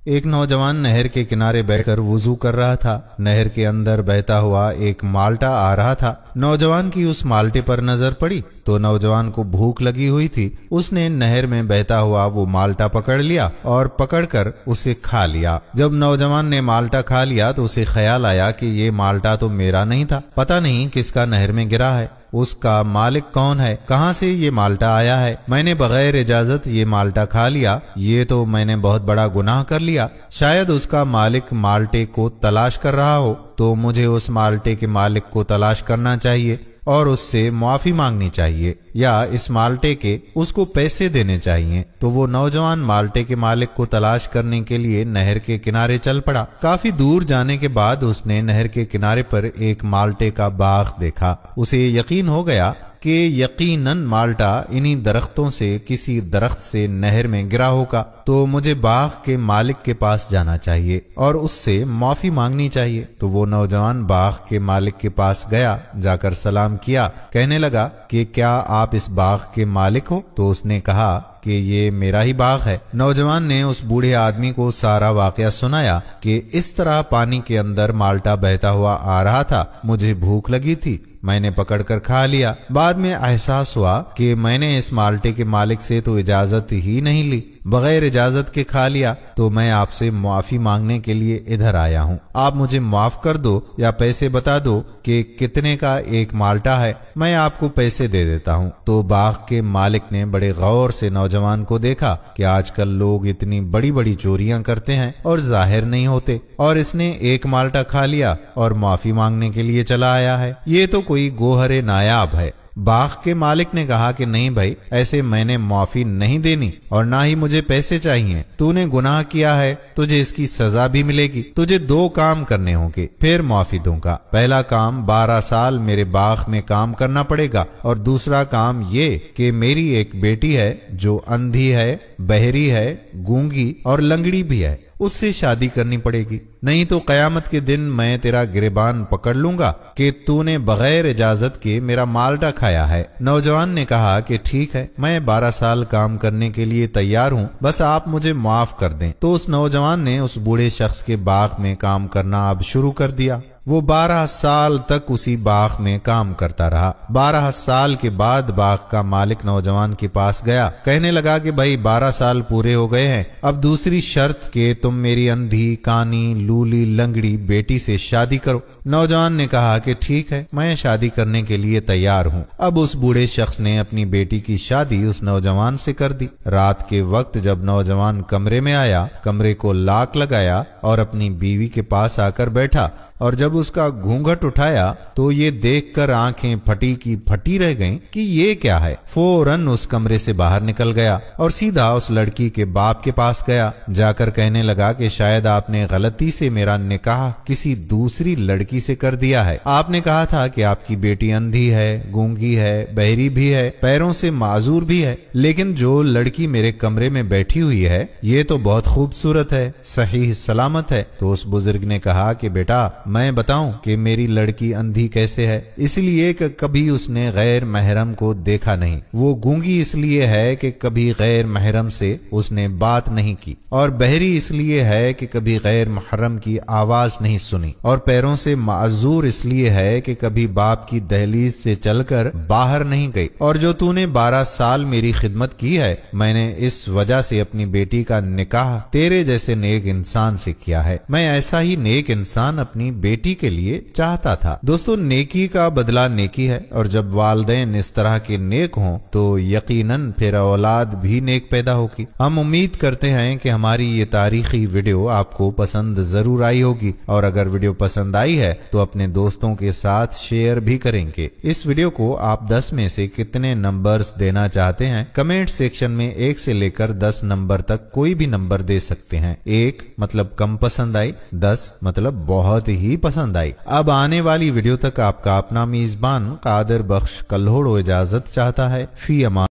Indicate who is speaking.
Speaker 1: ایک نوجوان نہر کے کنارے بیٹھ کر وضو کر رہا تھا۔ نہر کے اندر بہتا ہوا ایک مالٹا آ رہا تھا۔ نوجوان کی اس مالٹے پر نظر پڑی تو نوجوان کو بھوک لگی ہوئی تھی۔ اس نے نہر میں بہتا ہوا وہ مالٹا پکڑ لیا اور پکڑ کر اسے کھا لیا۔ جب نوجوان نے مالٹا کھا لیا تو اسے خیال آیا کہ یہ مالٹا تو میرا نہیں تھا، پتہ نہیں کس کا نہر میں گرا ہے، اس کا مالک کون ہے، کہاں سے یہ مالٹا آیا ہے، میں نے بغیر اجازت یہ مالٹا کھا لیا، یہ تو میں نے بہت بڑا گناہ کر لیا۔ شاید اس کا مالک مالٹے کو تلاش کر رہا ہو تو مجھے اس مالٹے کے مالک کو تلاش کرنا چاہیے اور اس سے معافی مانگنی چاہیے، یا اس مالٹے کے اس کو پیسے دینے چاہیے۔ تو وہ نوجوان مالٹے کے مالک کو تلاش کرنے کے لیے نہر کے کنارے چل پڑا۔ کافی دور جانے کے بعد اس نے نہر کے کنارے پر ایک مالٹے کا باغ دیکھا۔ اسے یقین ہو گیا کہ یقیناً مالٹا انہی درختوں سے کسی درخت سے نہر میں گرا ہوگا، تو مجھے باغ کے مالک کے پاس جانا چاہیے اور اس سے معافی مانگنی چاہیے۔ تو وہ نوجوان باغ کے مالک کے پاس گیا، جا کر سلام کیا، کہنے لگا کہ کیا آپ اس باغ کے مالک ہو؟ تو اس نے کہا کہ یہ میرا ہی باغ ہے۔ نوجوان نے اس بوڑھے آدمی کو سارا واقعہ سنایا کہ اس طرح پانی کے اندر مالٹا بہتا ہوا آ رہا تھا، مجھے بھوک لگی تھی، میں نے پکڑ کر کھا لیا، بعد میں احساس ہوا کہ میں نے اس مالٹے کے مالک سے تو اجازت ہی نہیں لی، بغیر اجازت کے کھا لیا، تو میں آپ سے معافی مانگنے کے لیے ادھر آیا ہوں۔ آپ مجھے معاف کر دو یا پیسے بتا دو کہ کتنے کا ایک مالٹا ہے، میں آپ کو پیسے دے دیتا ہوں۔ تو باغ کے مالک نے بڑے غور سے نوجوان کو دیکھا کہ آج کل لوگ اتنی بڑی بڑی چوریاں کرتے ہیں اور ظاہر نہیں ہوتے، اور اس نے ایک مالٹا کھا لیا اور معافی مانگنے کے لیے چلا آیا ہے، یہ تو کوئی گوہر نایاب ہے۔ باغ کے مالک نے کہا کہ نہیں بھائی، ایسے میں نے معافی نہیں دینی اور نہ ہی مجھے پیسے چاہیے، تو نے گناہ کیا ہے، تجھے اس کی سزا بھی ملے گی، تجھے 2 کام کرنے ہوں گے پھر معافی دوں گا۔ پہلا کام 12 سال میرے باغ میں کام کرنا پڑے گا، اور دوسرا کام یہ کہ میری ایک بیٹی ہے جو اندھی ہے، بہری ہے، گونگی اور لنگڑی بھی ہے، اس سے شادی کرنی پڑے گی، نہیں تو قیامت کے دن میں تیرا گریبان پکڑ لوں گا کہ تو نے بغیر اجازت کے میرا مالٹا کھایا ہے۔ نوجوان نے کہا کہ ٹھیک ہے، میں 12 سال کام کرنے کے لیے تیار ہوں، بس آپ مجھے معاف کر دیں۔ تو اس نوجوان نے اس بوڑھے شخص کے باغ میں کام کرنا اب شروع کر دیا۔ وہ 12 سال تک اسی باغ میں کام کرتا رہا۔ 12 سال کے بعد باغ کا مالک نوجوان کے پاس گیا، کہنے لگا کہ بھائی 12 سال پورے ہو گئے ہیں، اب دوسری شرط کہ تم میری اندھی، کانی، لولی، لنگڑی بیٹی سے شادی کرو۔ نوجوان نے کہا کہ ٹھیک ہے، میں شادی کرنے کے لیے تیار ہوں۔ اب اس بوڑھے شخص نے اپنی بیٹی کی شادی اس نوجوان سے کر دی۔ رات کے وقت جب نوجوان کمرے میں آیا، کمرے کو لاک لگایا اور اپنی بیوی کے پاس آ کر بیٹھا، اور جب اس کا گھونگھٹ اٹھایا تو یہ دیکھ کر آنکھیں پھٹی کی پھٹی رہ گئیں کہ یہ کیا ہے۔ فوراً اس کمرے سے باہر نکل گیا اور سیدھا اس لڑکی کے باپ کے پاس گیا، جا کر کہنے لگا کہ شاید آپ نے غلطی سے میرا نکاح کسی دوسری لڑکی سے کر دیا ہے۔ آپ نے کہا تھا کہ آپ کی بیٹی اندھی ہے، گونگی ہے، بہری بھی ہے، پیروں سے معذور بھی ہے، لیکن جو لڑکی میرے کمرے میں بیٹھی ہوئی ہے یہ تو بہت خوبصورت ہے، صحیح سلامت ہے۔ تو اس بزرگ نے کہا کہ بیٹا، میں بتاؤں کہ میری لڑکی اندھی کیسے ہے؟ اس لیے کہ کبھی اس نے غیر محرم کو دیکھا نہیں، وہ گونگی اس لیے ہے کہ کبھی غیر محرم سے اس نے بات نہیں کی، اور بہری اس لیے ہے کہ کبھی غیر محرم کی آواز نہیں سنی، اور پیروں سے معذور اس لیے ہے کہ کبھی باپ کی دہلیز سے چل کر باہر نہیں گئی۔ اور جو تو نے 12 سال میری خدمت کی ہے، میں نے اس وجہ سے اپنی بیٹی کا نکاح تیرے جیسے نیک انسان سے کیا ہے۔ میں ایسا ہی نیک انسان اپنی بیٹی کے لیے چاہتا تھا۔ دوستو، نیکی کا بدلہ نیکی ہے، اور جب والدین اس طرح کے نیک ہوں تو یقیناً پھر اولاد بھی نیک پیدا ہوگی۔ ہم امید کرتے ہیں کہ ہماری یہ تاریخی ویڈیو آپ کو پسند ضرور آئی ہوگی، اور اگر ویڈیو پسند آئی ہے تو اپنے دوستوں کے ساتھ شیئر بھی کریں گے۔ اس ویڈیو کو آپ 10 میں سے کتنے نمبرز دینا چاہتے ہیں کمنٹ سیکشن میں 1 سے لے کر 10 نمبر تک کوئی بھی نمبر دے سکتے ہیں۔ 1 مطلب کم پسند آئی، 10 مطلب بہت ہی پسند آئی۔ اب آنے والی ویڈیو تک آپ کا اپنا میزبان قادر بخش کلہوڑو اجازت چاہتا ہے۔ فی امان۔